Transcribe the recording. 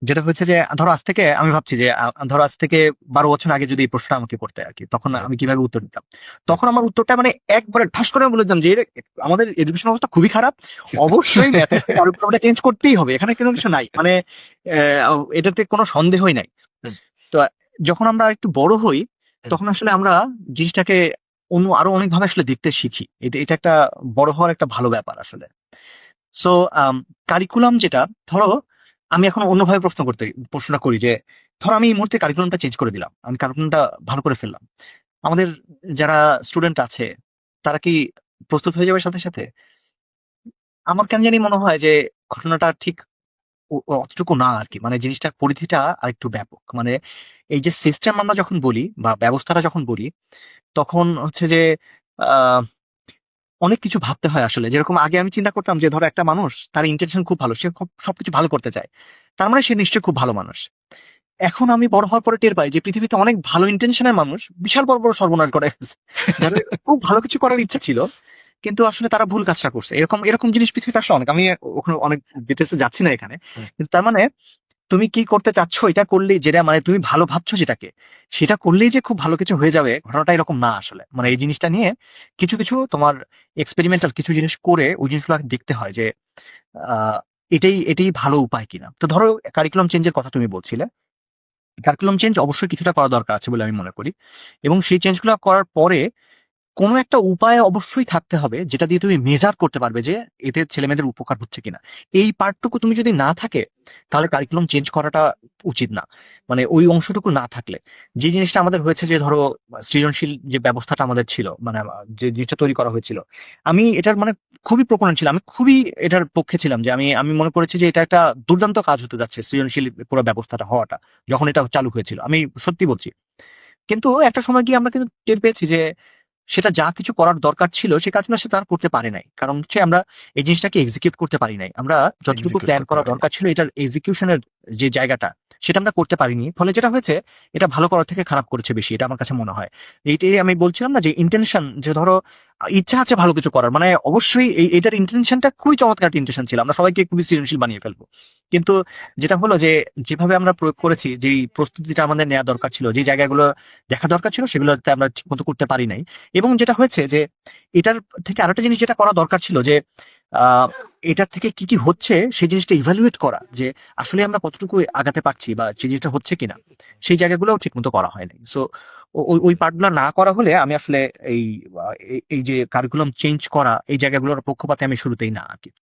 যেটা হচ্ছে যে ধরো আজ থেকে আমি ভাবছি যে ধরো আজ থেকে 12 বছর আগে যদি এই প্রশ্নটা আমাকে করতে আর কি, তখন হুম, আমি কিভাবে উত্তর দিতাম। হুম। তখন আমার উত্তরটা মানে একবারে ঠাস করে বলে দিতাম যে আমাদের এডুকেশন অবস্থা খুবই খারাপ, অবশ্যই ম্যাথের কারিকুলামটা চেঞ্জ করতেই হবে, এখানে কোনো কিছু নাই, মানে এটাতে কোনো সন্দেহই নাই। হুম, তো যখন আমরা একটু বড় হই, হুম, তখন আসলে আমরা জিনিসটাকে আরো অনেকভাবে আসলে দেখতে শিখি। এটা এটা একটা বড় হওয়ার একটা ভালো ব্যাপার আসলে। সো কারিকুলাম যেটা, ধরো আমি এখন অন্যভাবে প্রশ্নটা করি যে ধরো আমি এই মুহূর্তে কারিকুলামটা চেঞ্জ করে দিলাম, আমি কারিকুলামটা ভালো করে ফেললাম, আমাদের যারা স্টুডেন্ট আছে তারা কি প্রস্তুত হয়ে যাবে সাথে সাথে? আমার কেন জানি মনে হয় যে ঘটনাটা ঠিক অতটুকু না আর কি, মানে জিনিসটার পরিধিটা আর একটু ব্যাপক। মানে এই যে সিস্টেম আমরা যখন বলি বা ব্যবস্থাটা যখন বলি, তখন হচ্ছে যে আহ অনেক কিছু ভাবতে হয় আসলে। যেরকম আগে আমি চিন্তা করতাম যে ধরো একটা মানুষ, তার ইন্টেনশন খুব ভালো, সে খুব সবকিছু ভালো করতে চায়, তার মানে সে নিশ্চয়ই খুব ভালো মানুষ। এখন আমি বড় হওয়ার পরে টের পাই যে পৃথিবীতে অনেক ভালো ইন্টেনশনের মানুষ বিশাল বড় বড় সর্বনাশ করে ফেলছে। যাদের খুব ভালো কিছু করার ইচ্ছা ছিল, কিন্তু আসলে তারা ভুল কাজটা করছে। এরকম এরকম জিনিস পৃথিবীতে আসলে অনেক, আমি ওখানে অনেক ডিটেলসে যাচ্ছি না এখানে। হুম। কিন্তু তার মানে তুমি কি করতে চাচ্ছ, এটা করলেই, যেটা মানে তুমি ভালো ভাবছো যেটাকে, সেটা করলেই যে খুব ভালো কিছু হয়ে যাবে, ঘটনাটা এরকম না আসলে। মানে এই জিনিসটা নিয়ে কিছু কিছু তোমার এক্সপেরিমেন্টাল কিছু জিনিস করে ওই জিনিসগুলো দেখতে হয় যে আহ, এটাই এটাই ভালো উপায় কিনা। তো ধরো কারিকুলাম চেঞ্জের কথা তুমি বলছিলে, কারিকুলাম চেঞ্জ অবশ্যই কিছুটা করা দরকার আছে বলে আমি মনে করি। এবং সেই চেঞ্জগুলো করার পরে কোনো একটা উপায় অবশ্যই থাকতে হবে যেটা দিয়ে তুমি মেজার করতে পারবে যে এতে ছেলেমেয়েদের উপকার হচ্ছে কিনা। এই পার্টটুকু তুমি যদি না থাকে, তাহলে কারিকুলাম চেঞ্জ করাটা উচিত না। মানে ওই অংশটুকু না থাকলে, যে জিনিসটা আমাদের হয়েছে যে ধরো সৃজনশীল যে ব্যবস্থাটা আমাদের ছিল, মানে যে জিনিসটা তৈরি করা হয়েছিল, আমি এটার মানে খুবই প্রোপোনেন্ট ছিলাম, আমি খুবই এটার পক্ষে ছিলাম, যে আমি আমি মনে করেছি যে এটা একটা দুর্দান্ত কাজ হতে যাচ্ছে সৃজনশীল পুরো ব্যবস্থাটা হওয়াটা, যখন এটা চালু হয়েছিল, আমি সত্যি বলছি। কিন্তু একটা সময় গিয়ে আমরা কিন্তু টের পেয়েছি যে সেটা যা কিছু করার দরকার ছিল সে কাজগুলো সে তারা করতে পারে নাই, কারণ হচ্ছে আমরা এই জিনিসটাকে এক্সিকিউট করতে পারি নাই। আমরা যতটুকু এক্সিকিউট প্ল্যান করতে করা পারিনি। দরকার ছিল এটার এক্সিকিউশনের যে জায়গাটা, সেটা আমরা করতে পারিনি। ফলে যেটা হয়েছে, এটা ভালো করার থেকে খারাপ করেছে বেশি, এটা আমার কাছে মনে হয়। এইটাই আমি বলছিলাম না যে ইন্টেনশন, যে ধরো ইচ্ছা আছে ভালো কিছু করার, মানে অবশ্যই এটার ইন্টেনশনটা খুবই চমৎকার ইন্টেনশন ছিল, আমরা সবাইকে খুবই সৃজনশীল বানিয়ে ফেলবো। কিন্তু যেটা হলো যে যেভাবে আমরা প্রয়োগ করেছি, যেই প্রস্তুতিটা আমাদের নেওয়া দরকার ছিল, যে জায়গাগুলো দেখা দরকার ছিল, সেগুলোতে আমরা ঠিক মতো করতে পারি নাই। এবং যেটা হয়েছে যে এটার থেকে আরেকটা জিনিস যেটা করা দরকার ছিল যে আহ এটার থেকে কি কি হচ্ছে সেই জিনিসটা ইভালুয়েট করা, যে আসলে আমরা কতটুকু আগাতে পারছি বা সেই জিনিসটা হচ্ছে কিনা, সেই জায়গাগুলোও ঠিক মতো করা হয়নি। সো ওই ওই পার্টগুলো না করা হলে আমি আসলে এই এই যে কারিকুলাম চেঞ্জ করা, এই জায়গাগুলোর পক্ষপাতে আমি শুরুতেই না আর কি।